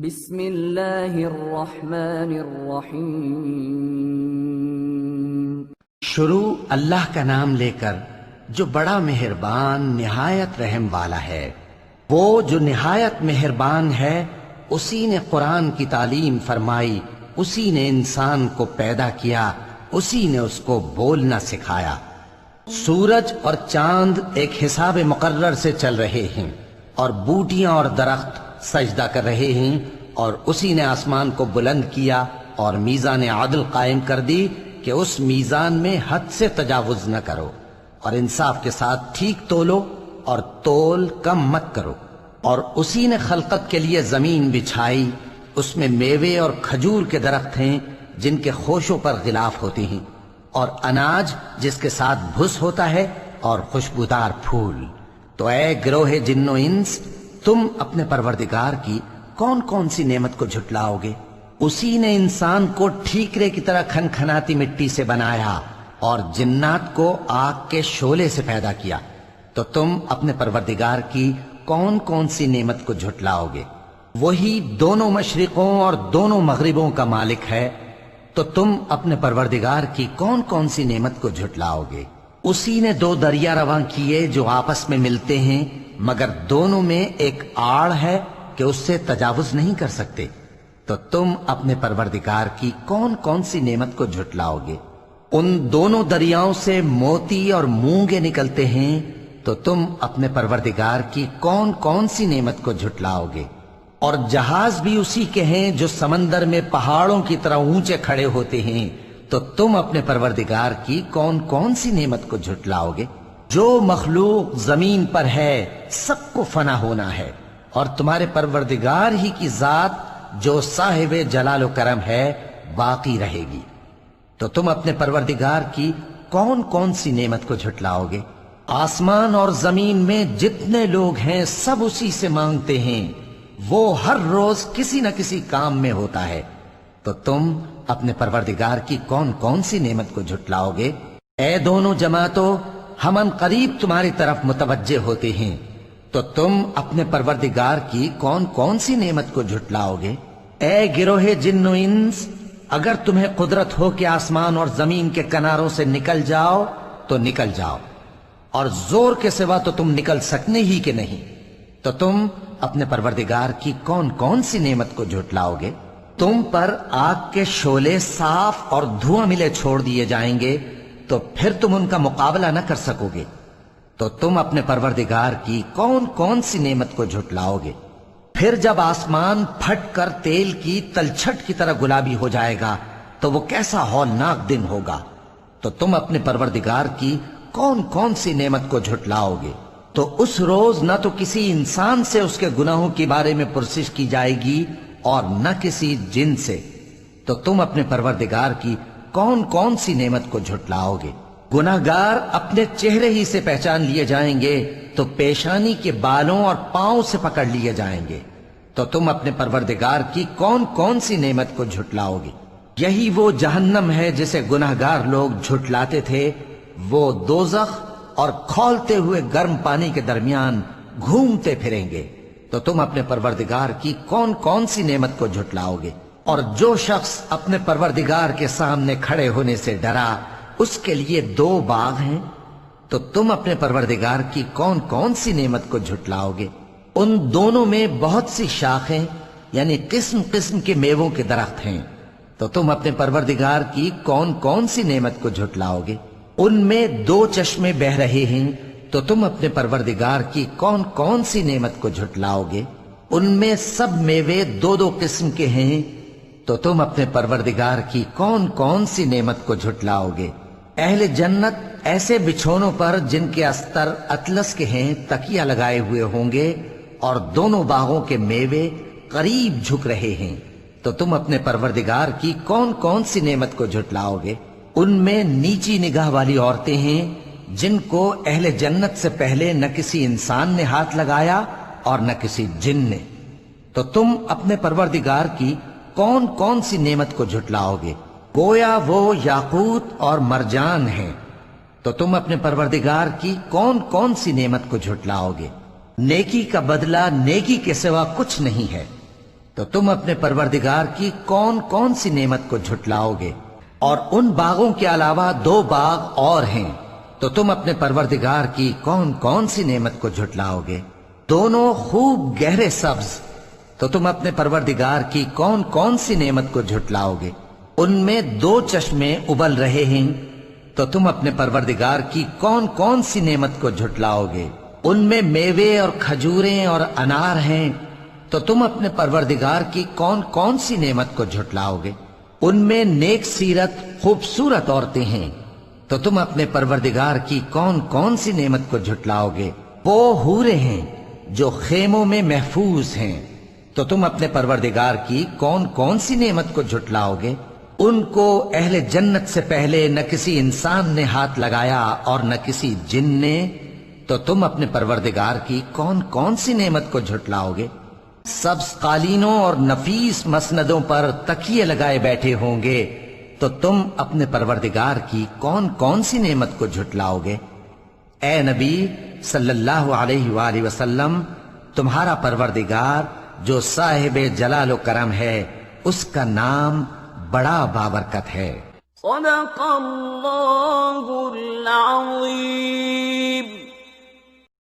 بسم اللہ الرحمن الرحیم۔ شروع اللہ کا نام لے کر جو بڑا مہربان نہایت رحم والا ہے۔ وہ جو نہایت مہربان ہے اسی نے قرآن کی تعلیم فرمائی، اسی نے انسان کو پیدا کیا، اسی نے اس کو بولنا سکھایا۔ سورج اور چاند ایک حساب مقرر سے چل رہے ہیں اور بوٹیاں اور درخت سجدہ کر رہے ہیں، اور اسی نے آسمان کو بلند کیا اور میزان عدل قائم کر دی کہ اس میزان میں حد سے تجاوز نہ کرو، اور انصاف کے ساتھ ٹھیک تولو اور تول کم مت کرو۔ اور اسی نے خلقت کے لیے زمین بچھائی، اس میں میوے اور کھجور کے درخت ہیں جن کے خوشوں پر غلاف ہوتے ہیں، اور اناج جس کے ساتھ بھس ہوتا ہے، اور خوشبودار پھول۔ تو اے گروہ جن و انس، تم اپنے پروردگار کی کون کون سی نعمت کو جھٹلاؤ گے؟ اسی نے انسان کو ٹھیکرے کی طرح کھنکھناتی مٹی سے بنایا اور جنات کو آگ کے شعلے سے پیدا کیا۔ تو تم اپنے پروردگار کی کون کون سی نعمت کو جھٹلاؤ گے؟ وہی دونوں مشرقوں اور دونوں مغربوں کا مالک ہے، تو تم اپنے پروردگار کی کون کون سی نعمت کو جھٹلاؤ گے؟ اسی نے دو دریا رواں کیے جو آپس میں ملتے ہیں، مگر دونوں میں ایک آڑ ہے کہ اس سے تجاوز نہیں کر سکتے۔ تو تم اپنے پروردگار کی کون کون سی نعمت کو جھٹلاؤ گے؟ ان دونوں دریاؤں سے موتی اور مونگے نکلتے ہیں، تو تم اپنے پروردگار کی کون کون سی نعمت کو جھٹلاؤ گے؟ اور جہاز بھی اسی کے ہیں جو سمندر میں پہاڑوں کی طرح اونچے کھڑے ہوتے ہیں، تو تم اپنے پروردگار کی کون کون سی نعمت کو جھٹلاؤ گے؟ جو مخلوق زمین پر ہے سب کو فنا ہونا ہے، اور تمہارے پروردگار ہی کی ذات جو صاحب جلال و کرم ہے باقی رہے گی۔ تو تم اپنے پروردگار کی کون کون سی نعمت کو جھٹلاؤ گے؟ آسمان اور زمین میں جتنے لوگ ہیں سب اسی سے مانگتے ہیں، وہ ہر روز کسی نہ کسی کام میں ہوتا ہے۔ تو تم اپنے پروردگار کی کون کون سی نعمت کو جھٹلاؤ گے؟ اے دونوں جماعتوں، ہم ان قریب تمہاری طرف متوجہ ہوتے ہیں، تو تم اپنے پروردگار کی کون کون سی نعمت کو جھٹلاؤ گے؟ اے گروہ جن و انس، اگر تمہیں قدرت ہو کہ آسمان اور زمین کے کناروں سے نکل جاؤ تو نکل جاؤ، اور زور کے سوا تو تم نکل سکنے ہی کہ نہیں، تو تم اپنے پروردگار کی کون کون سی نعمت کو جھٹلاؤ گے؟ تم پر آگ کے شعلے صاف اور دھواں ملے چھوڑ دیے جائیں گے، تو پھر تم ان کا مقابلہ نہ کر سکو گے۔ تو تم اپنے پروردگار کی کون کون سی نعمت کو جھٹلاؤ گے؟ پھر جب آسمان پھٹ کر تیل کی تلچھٹ کی طرح گلابی ہو جائے گا تو وہ کیسا ہولناک دن ہوگا۔ تو تم اپنے پروردگار کی کون کون سی نعمت کو جھٹلاؤ گے؟ تو اس روز نہ تو کسی انسان سے اس کے گناہوں کے بارے میں پرسش کی جائے گی اور نہ کسی جن سے۔ تو تم اپنے پروردگار کی کون کون سی نعمت کو جھٹلاؤ گے؟ گناہگار اپنے چہرے ہی سے پہچان لیے جائیں گے تو پیشانی کے بالوں اور پاؤں سے پکڑ لیے جائیں گے۔ تو تم اپنے پروردگار کی کون کون سی نعمت کو جھٹلاؤ گے؟ یہی وہ جہنم ہے جسے گناہگار لوگ جھٹلاتے تھے، وہ دوزخ اور کھولتے ہوئے گرم پانی کے درمیان گھومتے پھریں گے۔ تو تم اپنے پروردگار کی کون کون سی نعمت کو جھٹلاؤ گے؟ اور جو شخص اپنے پروردگار کے سامنے کھڑے ہونے سے ڈرا، اس کے لیے دو باغ ہیں۔ تو تم اپنے پروردگار کی کون کون سی نعمت کو جھٹلاؤ گے؟ ان دونوں میں بہت سی شاخیں یعنی قسم قسم کے میووں کے درخت ہیں۔ تو تم اپنے پروردگار کی کون کون سی نعمت کو جھٹلاؤ گے؟ ان میں دو چشمے بہ رہے ہیں۔ تو تم اپنے پروردگار کی کون کون سی نعمت کو جھٹلاؤ گے؟ ان میں سب میوے دو دو قسم کے ہیں۔ تو تم اپنے پروردگار کی کون کون سی نعمت کو جھٹلاؤ گے؟ اہل جنت ایسے بچھونوں پر جن کے استر اطلس کے ہیں تکیہ لگائے ہوئے ہوں گے، اور دونوں باغوں کے میوے قریب جھک رہے ہیں۔ تو تم اپنے پروردگار کی کون کون سی نعمت کو جھٹلاؤ گے؟ ان میں نیچی نگاہ والی عورتیں ہیں جن کو اہل جنت سے پہلے نہ کسی انسان نے ہاتھ لگایا اور نہ کسی جن نے۔ تو تم اپنے پروردگار کی کون کون سی نعمت کو جھٹلاؤ گے؟ گویا وہ یاقوت اور مرجان ہیں۔ تو تم اپنے پروردگار کی کون کون سی نعمت کو جھٹلاؤ گے؟ نیکی کا بدلہ نیکی کے سوا کچھ نہیں ہے، تو تم اپنے پروردگار کی کون کون سی نعمت کو جھٹلاؤ گے؟ اور ان باغوں کے علاوہ 2 باغ اور ہیں، تو تم اپنے پروردگار کی کون کون سی نعمت کو جھٹلاؤ گے؟ دونوں خوب گہرے سبز، تو تم اپنے پروردگار کی کون کون سی نعمت کو جھٹلاؤ گے؟ ان میں 2 چشمے ابل رہے ہیں، تو تم اپنے پروردگار کی کون کون سی نعمت کو جھٹلاؤ گے؟ ان میں میوے اور کھجوریں اور انار ہیں، تو تم اپنے پروردگار کی کون کون سی نعمت کو جھٹلاؤ گے؟ ان میں نیک سیرت خوبصورت عورتیں ہیں، تو تم اپنے پروردگار کی کون کون سی نعمت کو جھٹلاؤ گے؟ وہ حوریں ہیں جو خیموں میں محفوظ ہیں، تو تم اپنے پروردگار کی کون کون سی نعمت کو جھٹلاؤ گے؟ ان کو اہل جنت سے پہلے نہ کسی انسان نے ہاتھ لگایا اور نہ کسی جن نے، تو تم اپنے پروردگار کی کون کون سی نعمت کو جھٹلاؤ گے؟ سبز قالینوں اور نفیس مسندوں پر تکیے لگائے بیٹھے ہوں گے، تو تم اپنے پروردگار کی کون کون سی نعمت کو جھٹلاؤ گے؟ اے نبی صلی اللہ علیہ وآلہ وسلم، تمہارا پروردگار جو صاحب جلال و کرم ہے، اس کا نام بڑا بابرکت ہے۔ صدق اللہ العظیم۔